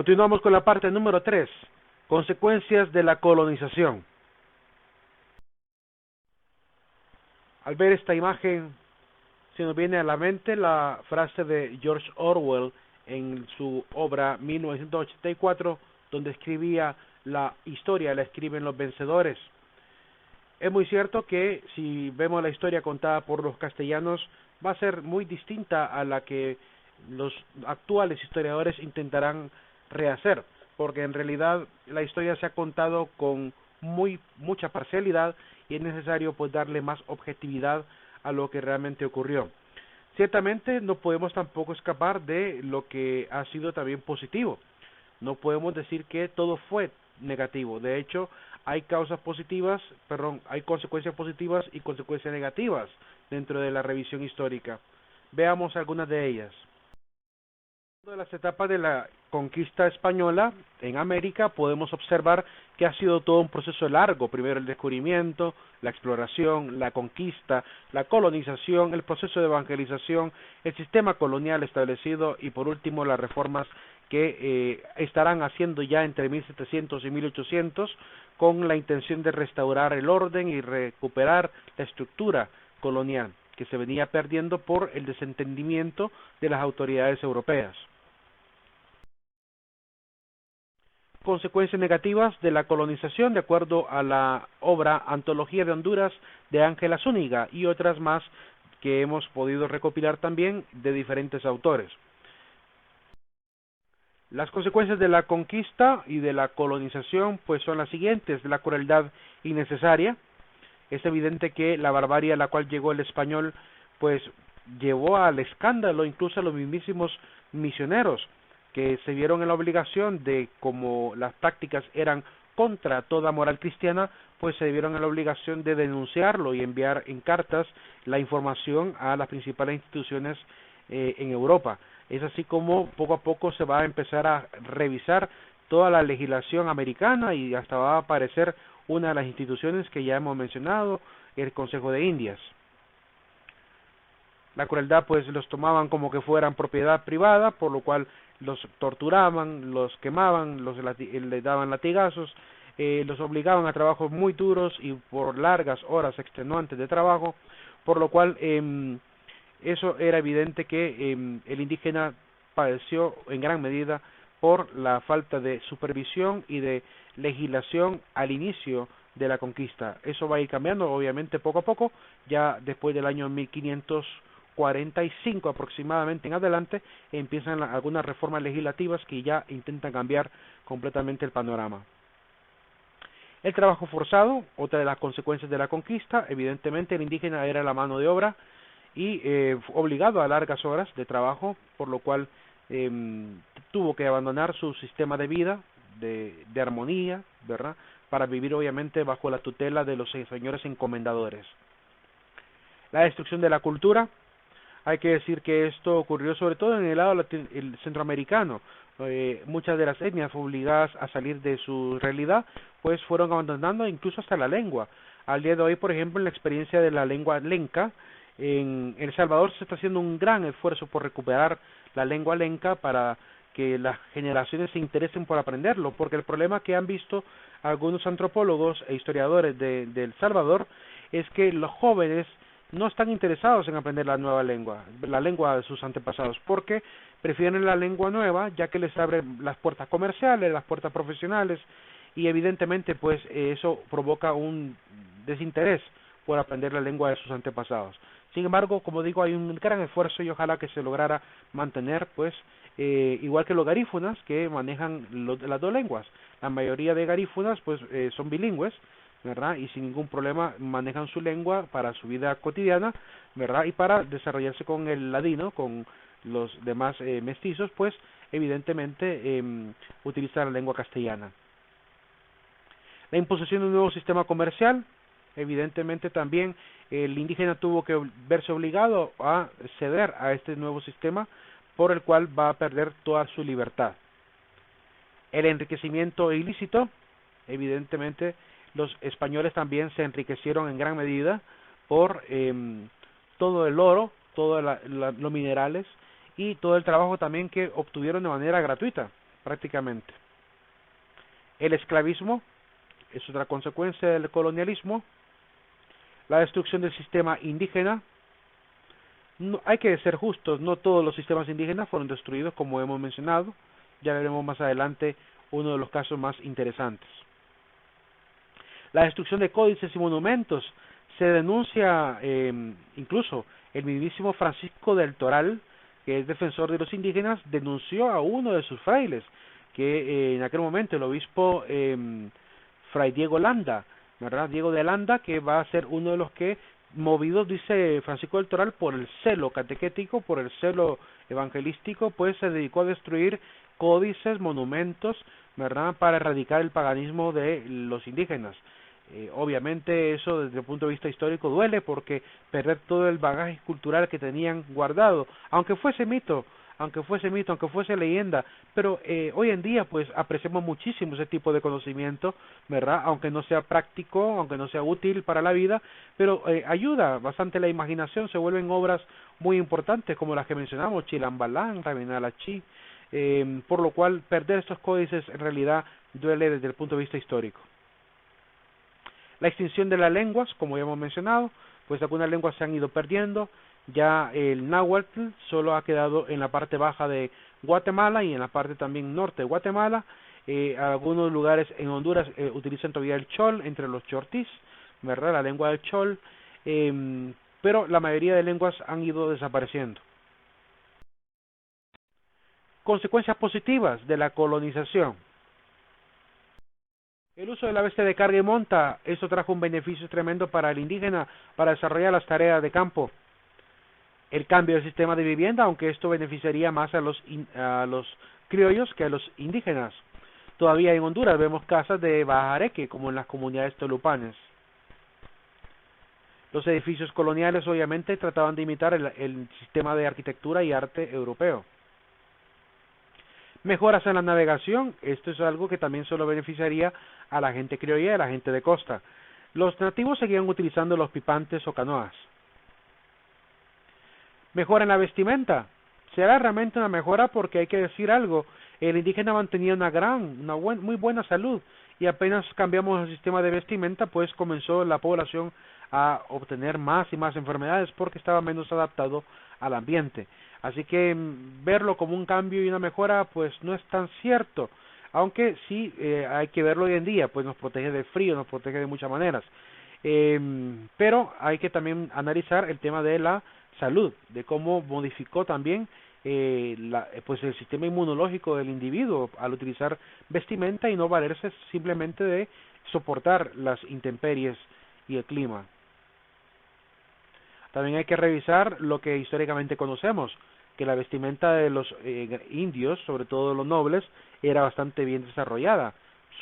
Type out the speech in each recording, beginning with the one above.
Continuamos con la parte número 3, consecuencias de la colonización. Al ver esta imagen, se nos viene a la mente la frase de George Orwell en su obra 1984, donde escribía: la historia la escriben los vencedores. Es muy cierto que si vemos la historia contada por los castellanos, va a ser muy distinta a la que los actuales historiadores intentarán rehacer, porque en realidad la historia se ha contado con mucha parcialidad y es necesario pues darle más objetividad a lo que realmente ocurrió. Ciertamente no podemos tampoco escapar de lo que ha sido también positivo. No podemos decir que todo fue negativo. De hecho, hay hay consecuencias positivas y consecuencias negativas dentro de la revisión histórica. Veamos algunas de ellas. De las etapas de la conquista española en América podemos observar que ha sido todo un proceso largo. Primero el descubrimiento, la exploración, la conquista, la colonización, el proceso de evangelización, el sistema colonial establecido y por último las reformas que estarán haciendo ya entre 1700 y 1800 con la intención de restaurar el orden y recuperar la estructura colonial que se venía perdiendo por el desentendimiento de las autoridades europeas. Consecuencias negativas de la colonización, de acuerdo a la obra Antología de Honduras de Ángela Zúñiga y otras más que hemos podido recopilar también de diferentes autores. Las consecuencias de la conquista y de la colonización pues son las siguientes: la crueldad innecesaria. Es evidente que la barbarie a la cual llegó el español pues llevó al escándalo incluso a los mismísimos misioneros, que se vieron en la obligación de, como las prácticas eran contra toda moral cristiana, pues se vieron en la obligación de denunciarlo y enviar en cartas la información a las principales instituciones en Europa. Es así como poco a poco se va a empezar a revisar toda la legislación americana y hasta va a aparecer una de las instituciones que ya hemos mencionado, el Consejo de Indias. La crueldad pues los tomaban como que fueran propiedad privada, por lo cual los torturaban, los quemaban, les daban latigazos, los obligaban a trabajos muy duros y por largas horas extenuantes de trabajo, por lo cual eso era evidente que el indígena padeció en gran medida por la falta de supervisión y de legislación al inicio de la conquista. Eso va a ir cambiando obviamente poco a poco, ya después del año 1545 aproximadamente en adelante empiezan algunas reformas legislativas que ya intentan cambiar completamente el panorama. El trabajo forzado, otra de las consecuencias de la conquista. Evidentemente el indígena era la mano de obra y obligado a largas horas de trabajo, por lo cual tuvo que abandonar su sistema de vida, de armonía, ¿verdad?, para vivir obviamente bajo la tutela de los señores encomendadores. La destrucción de la cultura. Hay que decir que esto ocurrió sobre todo en el lado centroamericano. Muchas de las etnias obligadas a salir de su realidad pues fueron abandonando incluso hasta la lengua. Al día de hoy, por ejemplo, en la experiencia de la lengua lenca, en El Salvador se está haciendo un gran esfuerzo por recuperar la lengua lenca para que las generaciones se interesen por aprenderlo, porque el problema que han visto algunos antropólogos e historiadores de El Salvador es que los jóvenes no están interesados en aprender la nueva lengua, la lengua de sus antepasados, porque prefieren la lengua nueva, ya que les abre las puertas comerciales, las puertas profesionales, y evidentemente pues eso provoca un desinterés por aprender la lengua de sus antepasados. Sin embargo, como digo, hay un gran esfuerzo y ojalá que se lograra mantener, pues, igual que los garífunas, que manejan las dos lenguas. La mayoría de garífunas pues son bilingües, ¿verdad?, y sin ningún problema manejan su lengua para su vida cotidiana, ¿verdad?, y para desarrollarse con el ladino, con los demás mestizos, pues evidentemente utilizan la lengua castellana. La imposición de un nuevo sistema comercial. Evidentemente también el indígena tuvo que verse obligado a ceder a este nuevo sistema, por el cual va a perder toda su libertad. El enriquecimiento ilícito. Evidentemente los españoles también se enriquecieron en gran medida por todo el oro, todos los minerales y todo el trabajo también que obtuvieron de manera gratuita. prácticamente. El esclavismo es otra consecuencia del colonialismo. La destrucción del sistema indígena. No, hay que ser justos, no todos los sistemas indígenas fueron destruidos, como hemos mencionado. Ya veremos más adelante uno de los casos más interesantes. La destrucción de códices y monumentos. Se denuncia incluso el mismísimo Francisco del Toral, que es defensor de los indígenas, denunció a uno de sus frailes, que en aquel momento el obispo Fray Diego Landa, ¿verdad? Diego de Landa, que va a ser uno de los que, movidos, dice Francisco del Toral, por el celo catequético, por el celo evangelístico, pues se dedicó a destruir códices, monumentos, ¿verdad?, para erradicar el paganismo de los indígenas. Obviamente eso desde el punto de vista histórico duele, porque perder todo el bagaje cultural que tenían guardado, aunque fuese mito, aunque fuese leyenda, pero hoy en día pues apreciamos muchísimo ese tipo de conocimiento, ¿verdad? Aunque no sea práctico, aunque no sea útil para la vida, pero ayuda bastante la imaginación, se vuelven obras muy importantes como las que mencionamos, Chilambalán, Raminalachi, por lo cual perder estos códices en realidad duele desde el punto de vista histórico. La extinción de las lenguas, como ya hemos mencionado, pues algunas lenguas se han ido perdiendo. Ya el náhuatl solo ha quedado en la parte baja de Guatemala y en la parte también norte de Guatemala. Algunos lugares en Honduras utilizan todavía el chol, entre los chortís, ¿verdad?, la lengua del chol, pero la mayoría de lenguas han ido desapareciendo. Consecuencias positivas de la colonización. El uso de la bestia de carga y monta, eso trajo un beneficio tremendo para el indígena, para desarrollar las tareas de campo. El cambio del sistema de vivienda, aunque esto beneficiaría más a los criollos que a los indígenas. Todavía en Honduras vemos casas de bajareque, como en las comunidades tolupanes. Los edificios coloniales obviamente trataban de imitar el sistema de arquitectura y arte europeo. Mejoras en la navegación, esto es algo que también solo beneficiaría a la gente criolla y a la gente de costa. Los nativos seguían utilizando los pipantes o canoas. Mejora en la vestimenta, será realmente una mejora porque hay que decir algo, el indígena mantenía muy buena salud y apenas cambiamos el sistema de vestimenta, pues comenzó la población a obtener más y más enfermedades porque estaba menos adaptado al ambiente. Así que verlo como un cambio y una mejora pues no es tan cierto, aunque sí hay que verlo hoy en día, pues nos protege del frío, nos protege de muchas maneras. Pero hay que también analizar el tema de la salud, de cómo modificó también pues el sistema inmunológico del individuo al utilizar vestimenta y no valerse simplemente de soportar las intemperies y el clima. También hay que revisar lo que históricamente conocemos, que la vestimenta de los indios, sobre todo los nobles, era bastante bien desarrollada.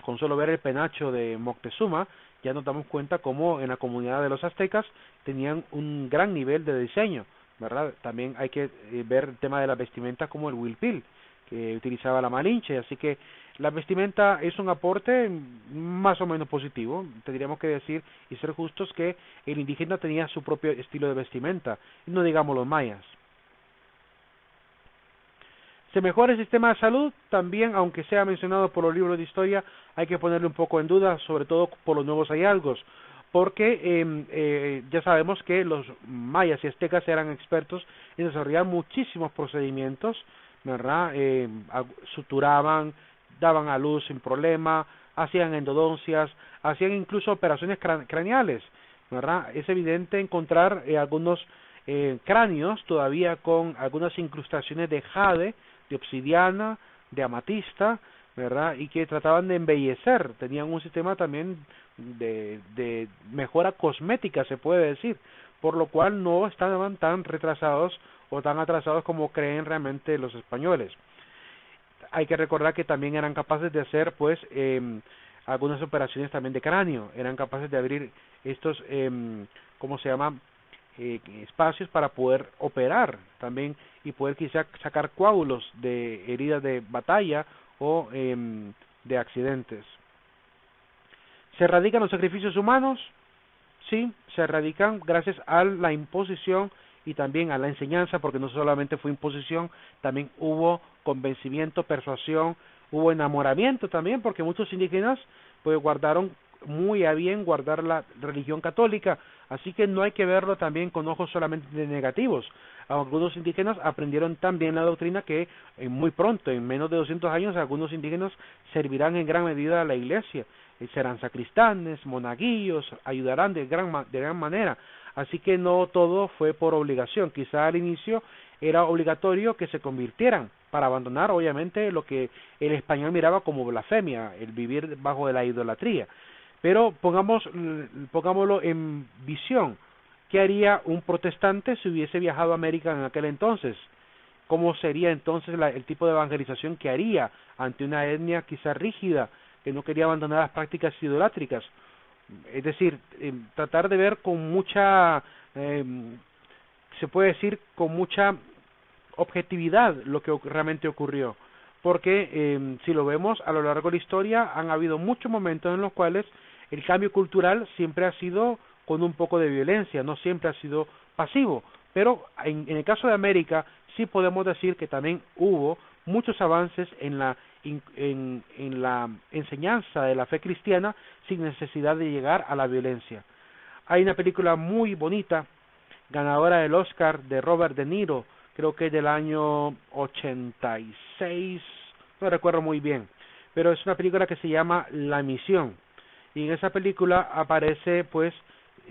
Con solo ver el penacho de Moctezuma, ya nos damos cuenta cómo en la comunidad de los aztecas tenían un gran nivel de diseño, ¿verdad? También hay que ver el tema de la vestimenta como el huilpil, que utilizaba la Malinche, así que la vestimenta es un aporte más o menos positivo. Tendríamos que decir y ser justos que el indígena tenía su propio estilo de vestimenta, no digamos los mayas. Se mejora el sistema de salud, también, aunque sea mencionado por los libros de historia, hay que ponerle un poco en duda, sobre todo por los nuevos hallazgos, porque ya sabemos que los mayas y aztecas eran expertos en desarrollar muchísimos procedimientos, ¿verdad? Suturaban, daban a luz sin problema, hacían endodoncias, hacían incluso operaciones craneales, ¿verdad? Es evidente encontrar algunos cráneos todavía con algunas incrustaciones de jade, de obsidiana, de amatista, ¿verdad? Y que trataban de embellecer, tenían un sistema también de mejora cosmética, se puede decir, por lo cual no estaban tan retrasados o tan atrasados como creen realmente los españoles. Hay que recordar que también eran capaces de hacer pues algunas operaciones también de cráneo, eran capaces de abrir estos ¿cómo se llama? Espacios para poder operar también y poder quizá sacar coágulos de heridas de batalla o de accidentes. ¿Se erradican los sacrificios humanos? Sí, se erradican gracias a la imposición y también a la enseñanza, porque no solamente fue imposición, también hubo convencimiento, persuasión, hubo enamoramiento también, porque muchos indígenas pues guardaron muy a bien guardar la religión católica, así que no hay que verlo también con ojos solamente negativos. Algunos indígenas aprendieron también la doctrina que muy pronto, en menos de 200 años, algunos indígenas servirán en gran medida a la iglesia, serán sacristanes, monaguillos, ayudarán de gran manera, así que no todo fue por obligación, quizá al inicio era obligatorio que se convirtieran, para abandonar obviamente lo que el español miraba como blasfemia, el vivir bajo de la idolatría. Pero pongámoslo en visión, ¿qué haría un protestante si hubiese viajado a América en aquel entonces? ¿Cómo sería entonces el tipo de evangelización que haría ante una etnia quizá rígida, que no quería abandonar las prácticas idolátricas? Es decir, tratar de ver con mucha, se puede decir, con mucha objetividad lo que realmente ocurrió, porque si lo vemos a lo largo de la historia han habido muchos momentos en los cuales el cambio cultural siempre ha sido con un poco de violencia, no siempre ha sido pasivo, pero en el caso de América sí podemos decir que también hubo muchos avances en la enseñanza de la fe cristiana sin necesidad de llegar a la violencia. Hay una película muy bonita, ganadora del Oscar, de Robert De Niro, creo que es del año 86, no recuerdo muy bien, pero es una película que se llama La Misión, y en esa película aparece, pues,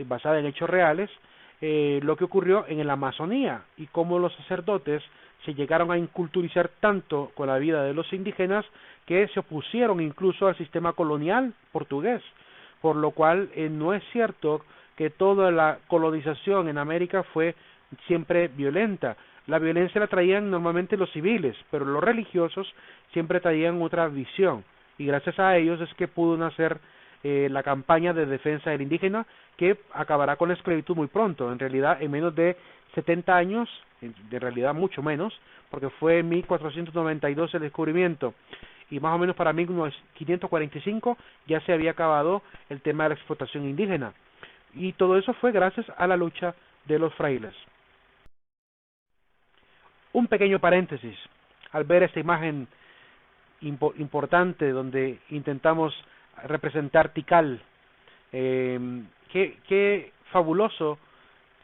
basada en hechos reales, lo que ocurrió en la Amazonía, y cómo los sacerdotes se llegaron a inculturizar tanto con la vida de los indígenas, que se opusieron incluso al sistema colonial portugués, por lo cual no es cierto que toda la colonización en América fue siempre violenta. La violencia la traían normalmente los civiles, pero los religiosos siempre traían otra visión, y gracias a ellos es que pudo nacer la campaña de defensa del indígena, que acabará con la esclavitud muy pronto. En realidad, en menos de 70 años, en realidad mucho menos, porque fue en 1492 el descubrimiento, y más o menos para 1545 ya se había acabado el tema de la explotación indígena, y todo eso fue gracias a la lucha de los frailes. Un pequeño paréntesis, al ver esta imagen importante donde intentamos representar Tikal, qué fabuloso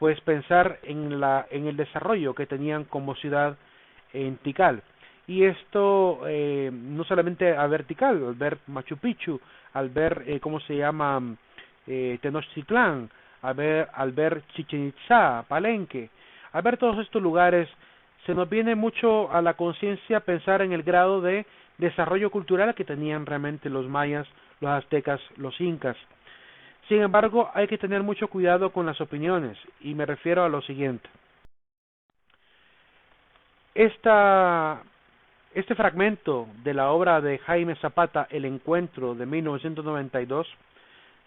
pues pensar en el desarrollo que tenían como ciudad en Tikal, y esto no solamente al ver Tikal, al ver Machu Picchu, al ver cómo se llama Tenochtitlán, al ver Chichen Itzá, Palenque, al ver todos estos lugares, se nos viene mucho a la conciencia pensar en el grado de desarrollo cultural que tenían realmente los mayas, los aztecas, los incas. Sin embargo, hay que tener mucho cuidado con las opiniones, y me refiero a lo siguiente. Este fragmento de la obra de Jaime Zapata, El Encuentro, de 1992,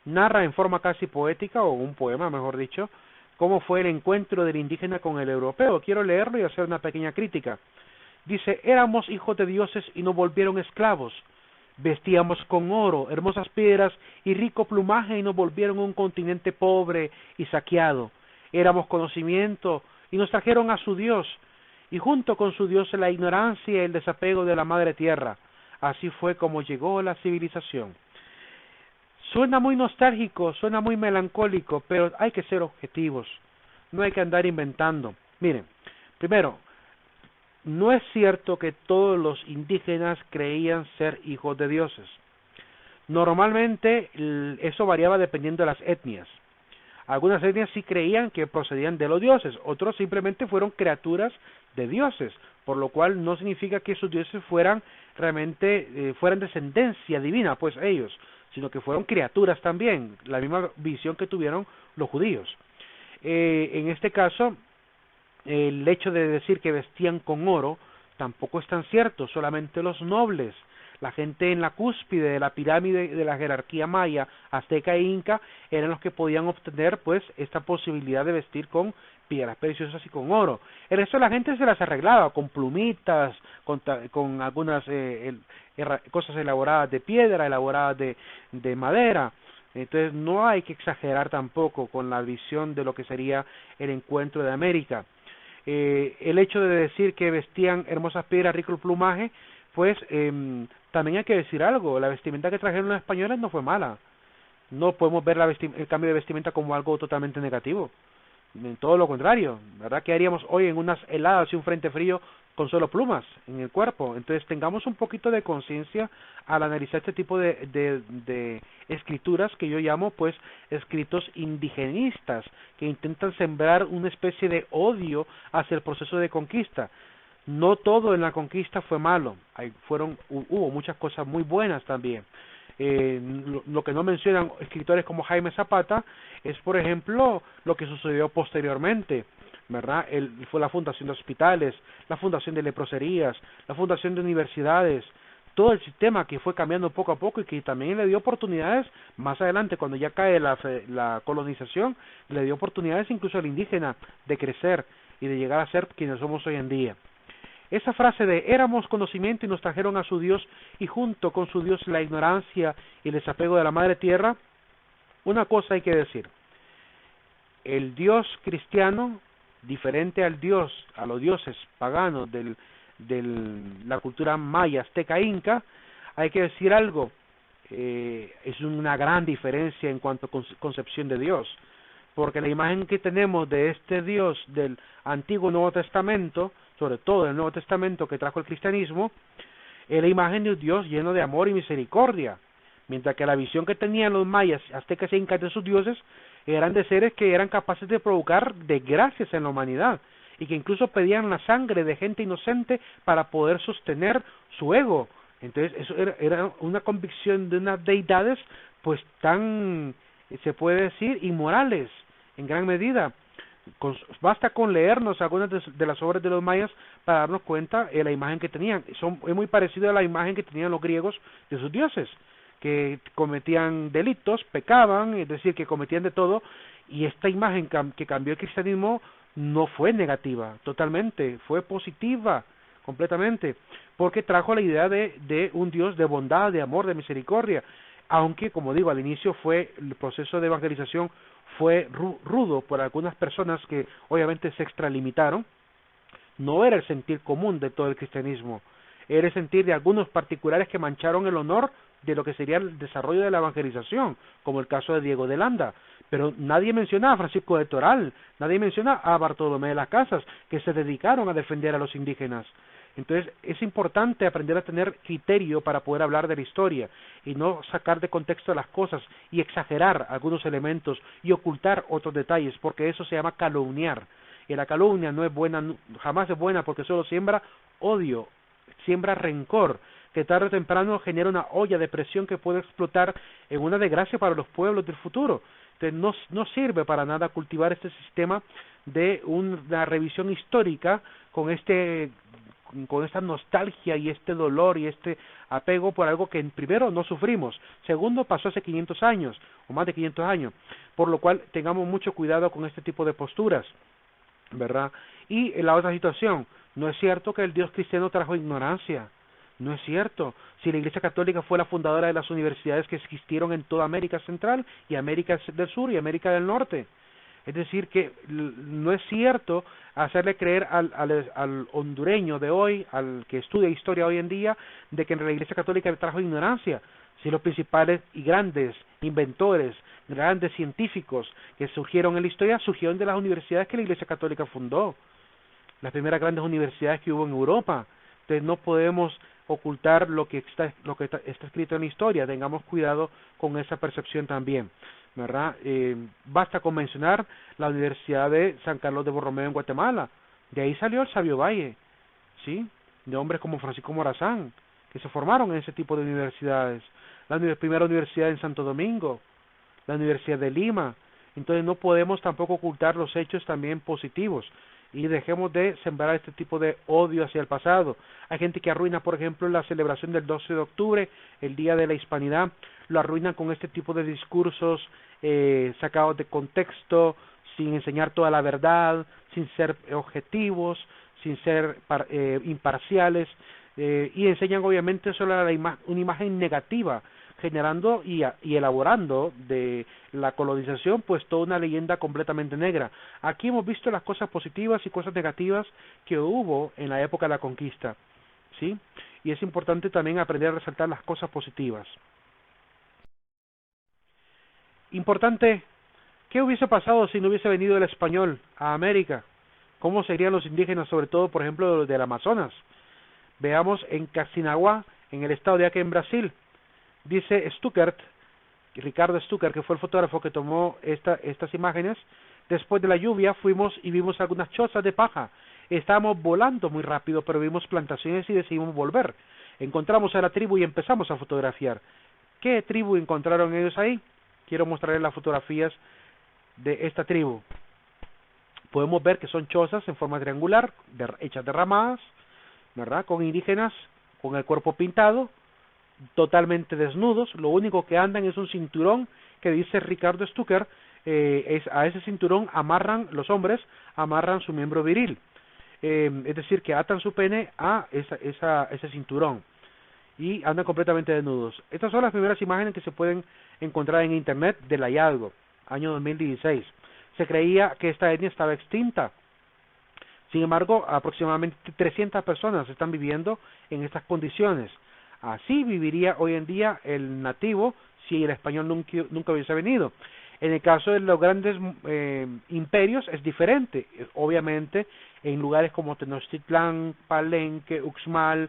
narra en forma casi poética, o un poema mejor dicho, cómo fue el encuentro del indígena con el europeo. Quiero leerlo y hacer una pequeña crítica. Dice: éramos hijos de dioses y nos volvieron esclavos. Vestíamos con oro, hermosas piedras y rico plumaje, y nos volvieron un continente pobre y saqueado. Éramos conocimiento y nos trajeron a su Dios, y junto con su Dios la ignorancia y el desapego de la madre tierra. Así fue como llegó la civilización. Suena muy nostálgico, suena muy melancólico, pero hay que ser objetivos, no hay que andar inventando. Miren, primero, no es cierto que todos los indígenas creían ser hijos de dioses. Normalmente eso variaba dependiendo de las etnias. Algunas etnias sí creían que procedían de los dioses, otros simplemente fueron criaturas de dioses, por lo cual no significa que sus dioses fueran realmente fueran descendencia divina, pues ellos, sino que fueron criaturas también, la misma visión que tuvieron los judíos. En este caso, el hecho de decir que vestían con oro tampoco es tan cierto, solamente los nobles, la gente en la cúspide de la pirámide de la jerarquía maya, azteca e inca, eran los que podían obtener pues esta posibilidad de vestir con piedras preciosas y con oro. El resto de la gente se las arreglaba con plumitas, con algunas cosas elaboradas de piedra, elaboradas de madera. Entonces no hay que exagerar tampoco con la visión de lo que sería el encuentro de América. El hecho de decir que vestían hermosas piedras, rico plumaje, pues también hay que decir algo, la vestimenta que trajeron los españoles no fue mala. No podemos ver el cambio de vestimenta como algo totalmente negativo. En todo lo contrario, ¿verdad? ¿Qué haríamos hoy en unas heladas y un frente frío con solo plumas en el cuerpo? Entonces tengamos un poquito de conciencia al analizar este tipo de escrituras que yo llamo pues escritos indigenistas, que intentan sembrar una especie de odio hacia el proceso de conquista. No todo en la conquista fue malo, hubo muchas cosas muy buenas también. Lo que no mencionan escritores como Jaime Zapata es, por ejemplo, lo que sucedió posteriormente, ¿verdad? Fue la fundación de hospitales, la fundación de leproserías, la fundación de universidades, todo el sistema que fue cambiando poco a poco y que también le dio oportunidades más adelante, cuando ya cae la colonización, le dio oportunidades incluso al indígena de crecer y de llegar a ser quienes somos hoy en día. Esa frase de éramos conocimiento y nos trajeron a su Dios y junto con su Dios la ignorancia y el desapego de la madre tierra, una cosa hay que decir. El Dios cristiano, diferente a los dioses paganos de la cultura maya, azteca, inca, hay que decir algo, es una gran diferencia en cuanto a concepción de Dios, porque la imagen que tenemos de este Dios del Antiguo y Nuevo Testamento, sobre todo el Nuevo Testamento que trajo el cristianismo, es la imagen de un Dios lleno de amor y misericordia, mientras que la visión que tenían los mayas, aztecas e incas de sus dioses eran de seres que eran capaces de provocar desgracias en la humanidad y que incluso pedían la sangre de gente inocente para poder sostener su ego. Entonces eso era una convicción de unas deidades pues tan, se puede decir, inmorales en gran medida. Basta con leernos algunas de las obras de los mayas para darnos cuenta de la imagen que tenían. Es muy parecido a la imagen que tenían los griegos de sus dioses, que cometían delitos, pecaban, es decir, que cometían de todo, y esta imagen que cambió el cristianismo no fue negativa, totalmente, fue positiva, completamente, porque trajo la idea de un Dios de bondad, de amor, de misericordia, aunque, como digo, al inicio el proceso de evangelización fue rudo por algunas personas que obviamente se extralimitaron. No era el sentir común de todo el cristianismo, era el sentir de algunos particulares que mancharon el honor de lo que sería el desarrollo de la evangelización, como el caso de Diego de Landa. Pero nadie menciona a Francisco de Toral, nadie menciona a Bartolomé de las Casas, que se dedicaron a defender a los indígenas. Entonces es importante aprender a tener criterio para poder hablar de la historia y no sacar de contexto las cosas y exagerar algunos elementos y ocultar otros detalles, porque eso se llama calumniar. Y la calumnia no es buena, jamás es buena, porque solo siembra odio, siembra rencor, que tarde o temprano genera una olla de presión que puede explotar en una desgracia para los pueblos del futuro. Entonces no sirve para nada cultivar este sistema de una revisión histórica con esta nostalgia y este dolor y este apego por algo que primero no sufrimos, segundo pasó hace 500 años o más de 500 años, por lo cual tengamos mucho cuidado con este tipo de posturas, ¿verdad? Y en la otra situación, no es cierto que el Dios cristiano trajo ignorancia, no es cierto. Si la Iglesia Católica fue la fundadora de las universidades que existieron en toda América Central y América del Sur y América del Norte, es decir, que no es cierto hacerle creer al hondureño de hoy, al que estudia historia hoy en día, de que la Iglesia Católica trajo ignorancia. Si los principales y grandes inventores, grandes científicos que surgieron en la historia, surgieron de las universidades que la Iglesia Católica fundó, las primeras grandes universidades que hubo en Europa. Entonces no podemos ocultar lo que está escrito en la historia, tengamos cuidado con esa percepción también, ¿verdad? Basta con mencionar la Universidad de San Carlos de Borromeo en Guatemala, de ahí salió el Sabio Valle, ¿sí? De hombres como Francisco Morazán, que se formaron en ese tipo de universidades, la primera universidad en Santo Domingo, la Universidad de Lima. Entonces no podemos tampoco ocultar los hechos también positivos y dejemos de sembrar este tipo de odio hacia el pasado. Hay gente que arruina, por ejemplo, la celebración del 12 de octubre, el Día de la Hispanidad, lo arruinan con este tipo de discursos sacados de contexto, sin enseñar toda la verdad, sin ser objetivos, sin ser imparciales, y enseñan obviamente solo una imagen negativa, generando y elaborando de la colonización pues toda una leyenda completamente negra. Aquí hemos visto las cosas positivas y cosas negativas que hubo en la época de la conquista, ¿sí? y es importante también aprender a resaltar las cosas positivas. Importante, ¿qué hubiese pasado si no hubiese venido el español a América? ¿Cómo serían los indígenas, sobre todo, por ejemplo, del Amazonas? Veamos en Casinagua, en el estado de Acre, en Brasil. Dice Stuckert, Ricardo Stuckert, que fue el fotógrafo que tomó estas imágenes: después de la lluvia fuimos y vimos algunas chozas de paja. Estábamos volando muy rápido, pero vimos plantaciones y decidimos volver. Encontramos a la tribu y empezamos a fotografiar. ¿Qué tribu encontraron ellos ahí? Quiero mostrarles las fotografías de esta tribu. Podemos ver que son chozas en forma triangular, hechas de ramadas, ¿verdad? Con indígenas con el cuerpo pintado, totalmente desnudos. Lo único que andan es un cinturón que dice Ricardo Stuckert. A ese cinturón amarran los hombres, amarran su miembro viril. Es decir, que atan su pene a ese cinturón y andan completamente desnudos. Estas son las primeras imágenes que se pueden encontrar en internet del hallazgo, año 2016. Se creía que esta etnia estaba extinta. Sin embargo, aproximadamente 300 personas están viviendo en estas condiciones. Así viviría hoy en día el nativo si el español nunca hubiese venido. En el caso de los grandes imperios es diferente. Obviamente, en lugares como Tenochtitlán, Palenque, Uxmal,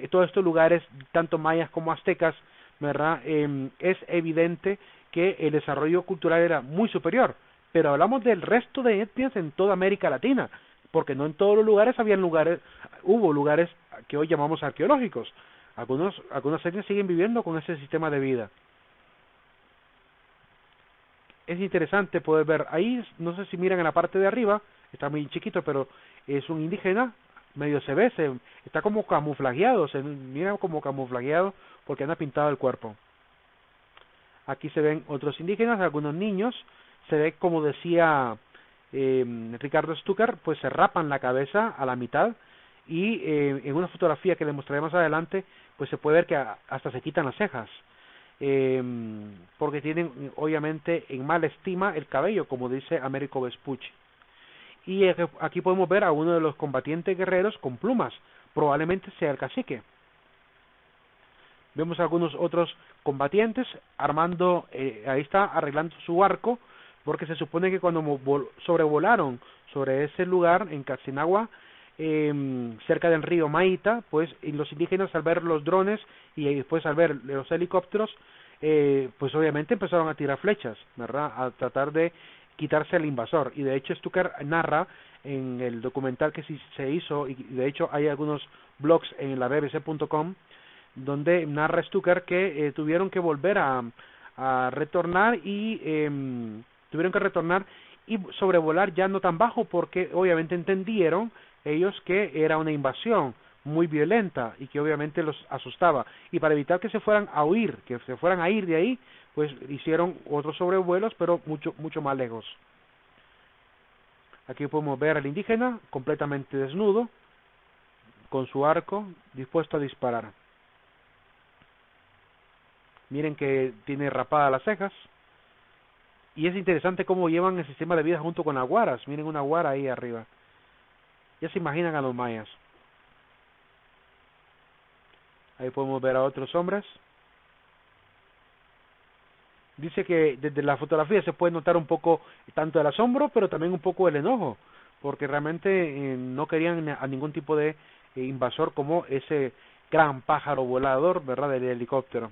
todos estos lugares, tanto mayas como aztecas, ¿verdad? Es evidente que el desarrollo cultural era muy superior. Pero hablamos del resto de etnias en toda América Latina, porque no en todos los lugares hubo lugares que hoy llamamos arqueológicos. Algunas etnias siguen viviendo con ese sistema de vida. Es interesante poder ver ahí, no sé si miran en la parte de arriba, está muy chiquito, pero es un indígena, medio se ve, está como camuflajeado, se mira como camuflajeado porque anda pintado el cuerpo. Aquí se ven otros indígenas, algunos niños, se ve como decía Ricardo Stuckert, pues se rapan la cabeza a la mitad y en una fotografía que les mostraré más adelante, pues se puede ver que hasta se quitan las cejas. Porque tienen obviamente en mala estima el cabello, como dice Américo Vespucci. Y aquí podemos ver a uno de los combatientes guerreros con plumas, probablemente sea el cacique. Vemos algunos otros combatientes armando, ahí está arreglando su arco, porque se supone que cuando sobrevolaron sobre ese lugar en Casinagua, cerca del río Maita, pues y los indígenas al ver los drones y después al ver los helicópteros, pues obviamente empezaron a tirar flechas, ¿verdad? A tratar de quitarse al invasor. Y de hecho Stuckert narra en el documental que se hizo, y de hecho hay algunos blogs en la bbc.com donde narra Stuckert que tuvieron que volver a retornar y sobrevolar ya no tan bajo, porque obviamente entendieron ellos que era una invasión muy violenta y que obviamente los asustaba, y para evitar que se fueran a huir, que se fueran a ir de ahí, pues hicieron otros sobrevuelos, pero mucho más lejos. Aquí podemos ver al indígena completamente desnudo, con su arco, dispuesto a disparar. Miren que tiene rapadas las cejas. Y es interesante cómo llevan el sistema de vida junto con aguaras. Miren una aguara ahí arriba. Ya se imaginan a los mayas. Ahí podemos ver a otros hombres. Dice que desde la fotografía se puede notar un poco tanto el asombro, pero también un poco el enojo, porque realmente no querían a ningún tipo de invasor como ese gran pájaro volador, ¿verdad?, del helicóptero.